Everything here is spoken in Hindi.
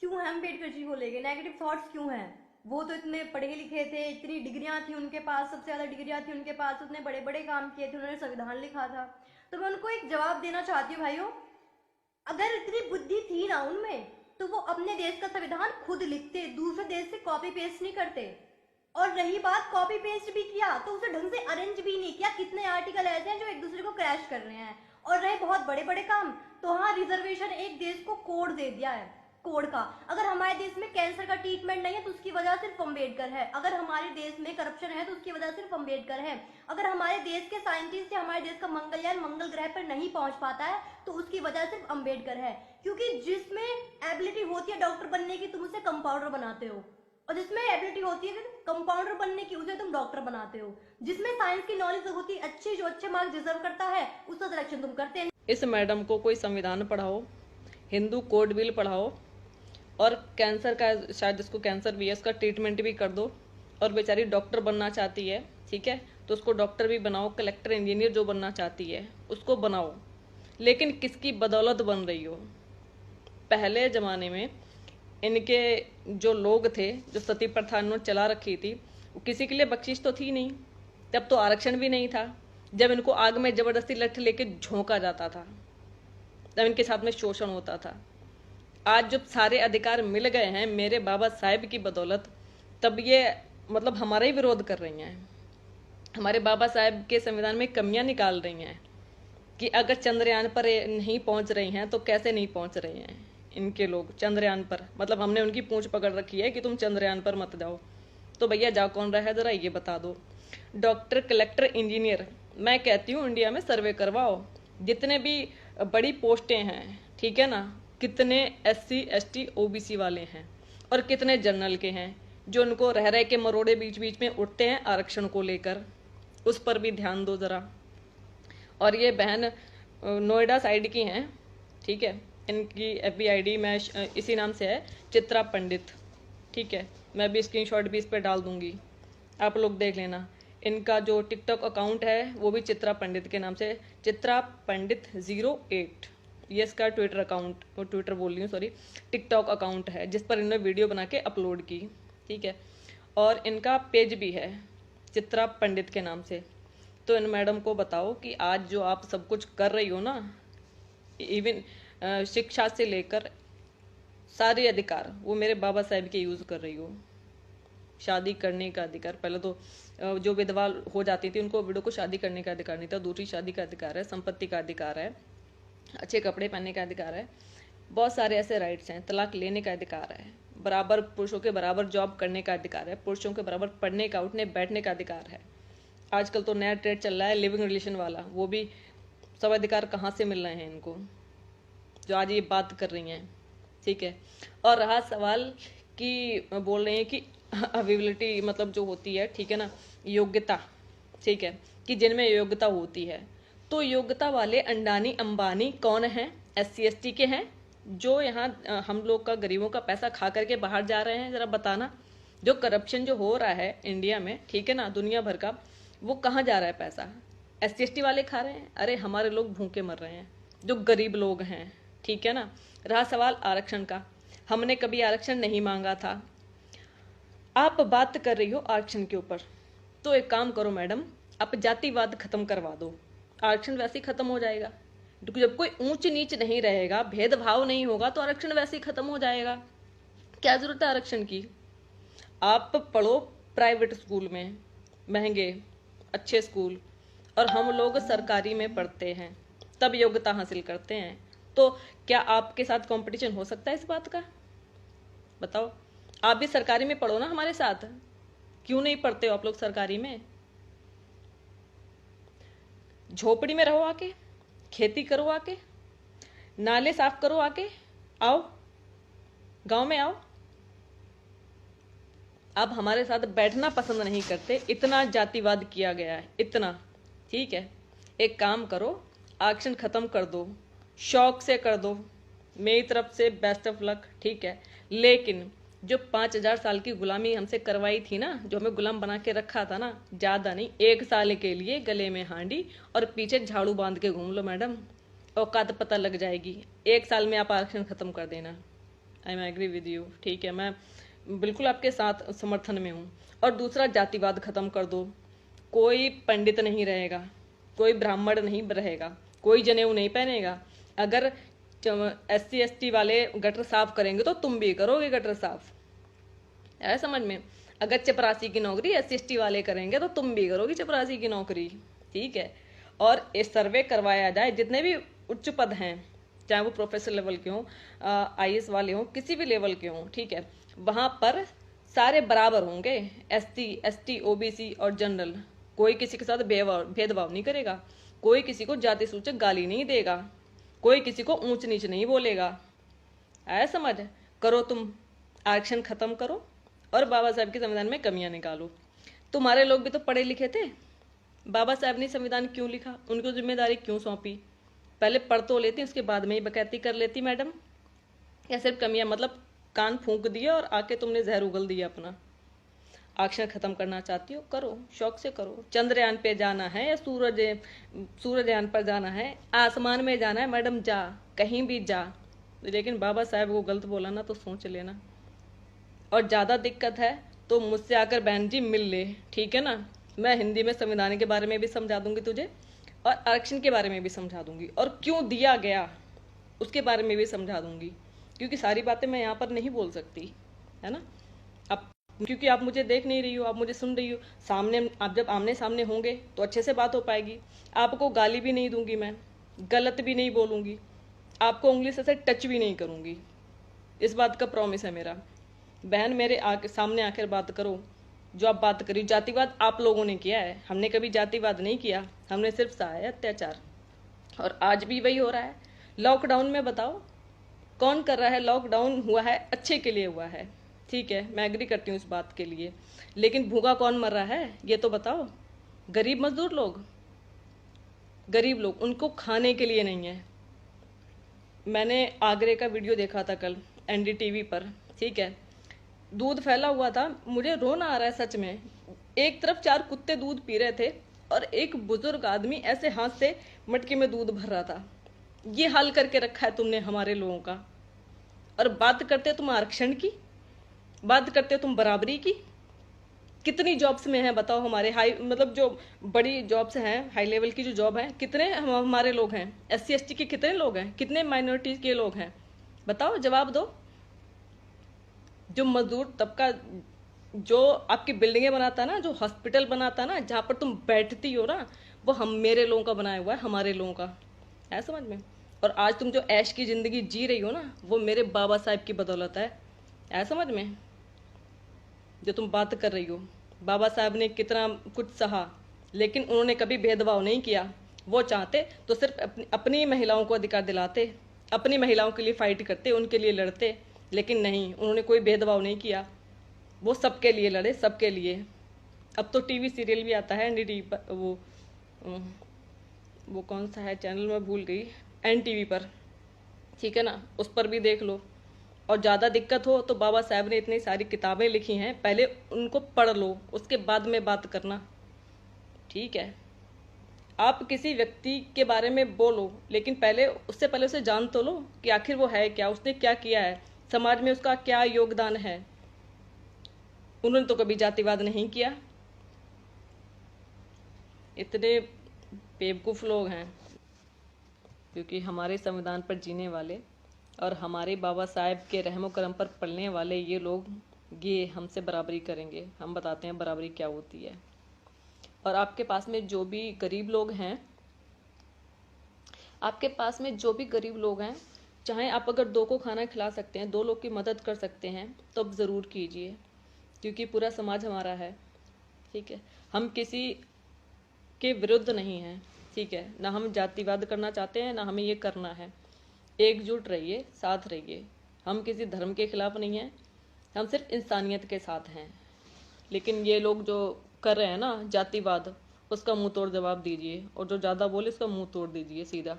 क्यों है अम्बेडकर जी को लेके नेगेटिव थॉट्स क्यों हैं? वो तो इतने पढ़े लिखे थे, इतनी डिग्रियां थी उनके पास, सबसे ज्यादा डिग्रियां थी उनके पास, उतने बड़े बड़े काम किए थे, उन्होंने संविधान लिखा था। तो मैं उनको एक जवाब देना चाहती हूँ भाइयों, अगर इतनी बुद्धि थी ना उनमें, तो वो अपने देश का संविधान खुद लिखते, दूसरे देश से कॉपी पेस्ट नहीं करते। और रही बात, कॉपी पेस्ट भी किया तो उसे ढंग से अरेंज भी नहीं किया। कितने आर्टिकल ऐसे हैं जो एक दूसरे को क्रैश कर रहे हैं। और रहे बहुत बड़े बड़े काम, तो हाँ, रिजर्वेशन एक देश को कोड दे दिया है, कोड का। अगर हमारे देश में कैंसर का ट्रीटमेंट नहीं है तो उसकी वजह सिर्फ अम्बेडकर है। अगर हमारे देश में करप्शन है तो उसकी वजह सिर्फ अम्बेडकर है। अगर हमारे देश के साइंटिस्ट या हमारे देश का मंगलयान मंगल ग्रह पर नहीं पहुंच पाता है तो उसकी वजह सिर्फ अम्बेडकर है। क्योंकि जिसमें एबिलिटी होती है डॉक्टर बनने की, तुम उसे कंपाउंडर बनाते हो। और जिसमें एबिलिटी होती है कंपाउंडर बनने की, उसे तुम डॉक्टर बनाते हो। जिसमें साइंस की नॉलेज होती है अच्छी, जो अच्छे मार्क्स डिजर्व करता है, उसका सिलेक्शन तुम करते हैं। इस मैडम को कोई संविधान पढ़ाओ, हिंदू कोड बिल पढ़ाओ, और कैंसर का, शायद जिसको कैंसर भी है, उसका ट्रीटमेंट भी कर दो। और बेचारी डॉक्टर बनना चाहती है, ठीक है, तो उसको डॉक्टर भी बनाओ। कलेक्टर इंजीनियर जो बनना चाहती है उसको बनाओ, लेकिन किसकी बदौलत बन रही हो? पहले ज़माने में इनके जो लोग थे, जो सती प्रथा इन्होंने चला रखी थी, वो किसी के लिए बख्शिश तो थी नहीं। तब तो आरक्षण भी नहीं था, जब इनको आग में जबरदस्ती लठ लेके झोंका जाता था, तब इनके साथ में शोषण होता था। आज जब सारे अधिकार मिल गए हैं मेरे बाबा साहेब की बदौलत, तब ये मतलब हमारा ही विरोध कर रही हैं। हमारे बाबा साहेब के संविधान में कमियां निकाल रही हैं कि अगर चंद्रयान पर नहीं पहुंच रही हैं तो कैसे नहीं पहुंच रहे हैं इनके लोग चंद्रयान पर। मतलब हमने उनकी पूंछ पकड़ रखी है कि तुम चंद्रयान पर मत जाओ। तो भैया जा कौन रहा है, जरा ये बता दो। डॉक्टर, कलेक्टर, इंजीनियर, मैं कहती हूँ इंडिया में सर्वे करवाओ, जितने भी बड़ी पोस्टें हैं, ठीक है ना, कितने SC ST OBC वाले हैं और कितने जनरल के हैं, जो उनको रह रहे के मरोड़े बीच बीच में उठते हैं आरक्षण को लेकर, उस पर भी ध्यान दो जरा। और ये बहन नोएडा साइड की हैं, ठीक है, इनकी FB ID मैं इसी नाम से है, चित्रा पंडित, ठीक है, मैं भी स्क्रीनशॉट भी इस पर डाल दूंगी, आप लोग देख लेना। इनका जो टिकटॉक अकाउंट है वो भी चित्रा पंडित के नाम से, चित्रा पंडित 08, ये इसका ट्विटर अकाउंट, वो ट्विटर बोल रही हूँ सॉरी, टिकटॉक अकाउंट है जिस पर इन्होंने वीडियो बना के अपलोड की, ठीक है। और इनका पेज भी है चित्रा पंडित के नाम से। तो इन मैडम को बताओ कि आज जो आप सब कुछ कर रही हो ना, इवन शिक्षा से लेकर सारे अधिकार वो मेरे बाबा साहेब के यूज़ कर रही हो। शादी करने का अधिकार, पहले तो जो विधवा हो जाती थी उनको विडो को शादी करने का अधिकार नहीं था, दूसरी शादी का अधिकार है, संपत्ति का अधिकार है, अच्छे कपड़े पहनने का अधिकार है, बहुत सारे ऐसे राइट्स हैं, तलाक लेने का अधिकार है, बराबर पुरुषों के बराबर जॉब करने का अधिकार है, पुरुषों के बराबर पढ़ने का, उठने बैठने का अधिकार है। आजकल तो नया ट्रेड चल रहा है लिविंग रिलेशन वाला, वो भी सब अधिकार कहाँ से मिल रहे हैं इनको, जो आज ये बात कर रही हैं, ठीक है। और रहा सवाल कि बोल रहे हैं कि अवेबिलिटी मतलब जो होती है, ठीक है ना, योग्यता, ठीक है, कि जिनमें योग्यता होती है, तो योग्यता वाले अंडानी अंबानी कौन हैं? SC ST के हैं, जो यहाँ हम लोग का गरीबों का पैसा खा करके बाहर जा रहे हैं, जरा बताना। जो करप्शन जो हो रहा है इंडिया में, ठीक है ना, दुनिया भर का, वो कहाँ जा रहा है पैसा? SC ST वाले खा रहे हैं? अरे हमारे लोग भूखे मर रहे हैं, जो गरीब लोग हैं, ठीक है ना। रहा सवाल आरक्षण का, हमने कभी आरक्षण नहीं मांगा था, आप बात कर रही हो आरक्षण के ऊपर। तो एक काम करो मैडम, आप जातिवाद खत्म करवा दो, आरक्षण वैसे ही खत्म हो जाएगा। जब कोई ऊंच नीच नहीं रहेगा, भेदभाव नहीं होगा, तो आरक्षण वैसे ही खत्म हो जाएगा। क्या जरूरत है आरक्षण की? आप पढ़ो प्राइवेट स्कूल में, महंगे अच्छे स्कूल, और हम लोग सरकारी में पढ़ते हैं, तब योग्यता हासिल करते हैं। तो क्या आपके साथ कंपटीशन हो सकता है इस बात का? बताओ, आप भी सरकारी में पढ़ो ना हमारे साथ, क्यों नहीं पढ़ते हो आप लोग सरकारी में? झोपड़ी में रहो आके, खेती करो आके, नाले साफ करो आके, आओ गांव में आओ। आप हमारे साथ बैठना पसंद नहीं करते, इतना जातिवाद किया गया है, इतना, ठीक है। एक काम करो, आरक्षण खत्म कर दो, शौक से कर दो, मेरी तरफ से बेस्ट ऑफ लक, ठीक है। लेकिन जो 5000 साल की गुलामी हमसे करवाई थी ना, जो हमें गुलाम बना के रखा था ना, ज्यादा नहीं, 1 साल के लिए गले में हांडी और पीछे झाड़ू बांध के घूम लो मैडम, औकात पता लग जाएगी। 1 साल में आप आरक्षण खत्म कर देना, I am agree with you, ठीक है, मैं बिल्कुल आपके साथ समर्थन में हूँ। और दूसरा, जातिवाद खत्म कर दो। कोई पंडित नहीं रहेगा, कोई ब्राह्मण नहीं रहेगा, कोई जनेऊ नहीं पहनेगा। अगर SC ST वाले गटर साफ करेंगे तो तुम भी करोगे गटर साफ, है समझ में। अगर चपरासी की नौकरी SC ST वाले करेंगे तो तुम भी करोगी चपरासी की नौकरी, ठीक है। और इस सर्वे करवाया जाए, जितने भी उच्च पद हैं, चाहे वो प्रोफेसर लेवल के हों, IAS वाले हों, किसी भी लेवल के हों, ठीक है, वहां पर सारे बराबर होंगे, SC ST OBC और जनरल। कोई किसी के साथ भेदभाव नहीं करेगा, कोई किसी को जाति सूचक गाली नहीं देगा, कोई किसी को ऊंच नीच नहीं बोलेगा, आया समझ। करो तुम, आरक्षण खत्म करो और बाबा साहब के संविधान में कमियां निकालो। तुम्हारे लोग भी तो पढ़े लिखे थे, बाबा साहब ने संविधान क्यों लिखा, उनको जिम्मेदारी क्यों सौंपी? पहले पढ़ तो लेती, उसके बाद में ही बकैती कर लेती मैडम, या सिर्फ कमियां मतलब कान फूंक दिया और आके तुमने जहर उगल दिया अपना। आरक्षण खत्म करना चाहती हो, करो, शौक से करो। चंद्रयान पे जाना है या सूरजयान पर जाना है, आसमान में जाना है मैडम, जा, कहीं भी जा। लेकिन बाबा साहब को गलत बोला ना तो सोच लेना। और ज्यादा दिक्कत है तो मुझसे आकर बहन जी मिल ले, ठीक है ना। मैं हिंदी में संविधान के बारे में भी समझा दूंगी तुझे, और आरक्षण के बारे में भी समझा दूंगी, और क्यों दिया गया उसके बारे में भी समझा दूंगी, क्योंकि सारी बातें मैं यहाँ पर नहीं बोल सकती, है ना। अब क्योंकि आप मुझे देख नहीं रही हो, आप मुझे सुन रही हो, सामने आप जब आमने सामने होंगे तो अच्छे से बात हो पाएगी। आपको गाली भी नहीं दूंगी मैं, गलत भी नहीं बोलूंगी, आपको उंगली से टच भी नहीं करूंगी, इस बात का प्रॉमिस है मेरा। बहन, मेरे सामने आकर बात करो। जो आप बात करी, जातिवाद आप लोगों ने किया है, हमने कभी जातिवाद नहीं किया, हमने सिर्फ सहा है अत्याचार, और आज भी वही हो रहा है। लॉकडाउन में बताओ कौन कर रहा है? लॉकडाउन हुआ है अच्छे के लिए हुआ है, ठीक है, मैं एग्री करती हूँ इस बात के लिए, लेकिन भूखा कौन मर रहा है ये तो बताओ। गरीब मजदूर लोग, गरीब लोग, उनको खाने के लिए नहीं है। मैंने आगरे का वीडियो देखा था कल NDTV पर, ठीक है, दूध फैला हुआ था, मुझे रोना आ रहा है सच में। एक तरफ 4 कुत्ते दूध पी रहे थे और एक बुजुर्ग आदमी ऐसे हाथ से मटके में दूध भर रहा था। ये हाल करके रखा है तुमने हमारे लोगों का। और बात करते हो तुम आरक्षण की, बात करते हो तुम बराबरी की। कितनी जॉब्स में है बताओ हमारे हाई, मतलब जो बड़ी जॉब्स हैं, हाई लेवल की जो जॉब है, कितने हमारे लोग हैं? SC ST के कितने लोग हैं? कितने माइनॉरिटीज के लोग हैं? बताओ, जवाब दो। जो मजदूर तबका जो आपकी बिल्डिंगें बनाता है ना, जो हॉस्पिटल बनाता है ना, जहाँ पर तुम बैठती हो ना, वो हम मेरे लोगों का बनाया हुआ है, हमारे लोगों का, है समझ में। और आज तुम जो ऐश की जिंदगी जी रही हो ना, वो मेरे बाबा साहब की बदौलत है समझ में। जो तुम बात कर रही हो, बाबा साहब ने कितना कुछ सहा, लेकिन उन्होंने कभी भेदभाव नहीं किया। वो चाहते तो सिर्फ अपनी महिलाओं को अधिकार दिलाते, अपनी महिलाओं के लिए फाइट करते, उनके लिए लड़ते, लेकिन नहीं, उन्होंने कोई भेदभाव नहीं किया। वो सबके लिए लड़े, सबके लिए। अब तो टीवी सीरियल भी आता है NDTV पर, वो कौन सा है चैनल, मैं भूल गई, NTV पर, ठीक है ना, उस पर भी देख लो। और ज़्यादा दिक्कत हो तो बाबा साहब ने इतनी सारी किताबें लिखी हैं, पहले उनको पढ़ लो, उसके बाद में बात करना, ठीक है। आप किसी व्यक्ति के बारे में बोलो, लेकिन पहले उससे पहले उसे जान तो लो कि आखिर वो है क्या, उसने क्या किया है, समाज में उसका क्या योगदान है। उन्होंने तो कभी जातिवाद नहीं किया। इतने बेवकूफ़ लोग हैं, क्योंकि हमारे संविधान पर जीने वाले और हमारे बाबा साहब के रहमो करम पर पलने वाले ये लोग, ये हमसे बराबरी करेंगे। हम बताते हैं बराबरी क्या होती है। और आपके पास में जो भी गरीब लोग हैं, आपके पास में जो भी गरीब लोग हैं, चाहे आप अगर 2 को खाना खिला सकते हैं, 2 लोग की मदद कर सकते हैं, तो अब ज़रूर कीजिए, क्योंकि पूरा समाज हमारा है, ठीक है। हम किसी के विरुद्ध नहीं हैं, ठीक है, ना हम जातिवाद करना चाहते हैं, ना हमें ये करना है। एकजुट रहिए, साथ रहिए। हम किसी धर्म के खिलाफ नहीं हैं, हम सिर्फ इंसानियत के साथ हैं। लेकिन ये लोग जो कर रहे हैं ना जातिवाद, उसका मुंह तोड़ जवाब दीजिए, और जो ज़्यादा बोले उसका मुंह तोड़ दीजिए सीधा।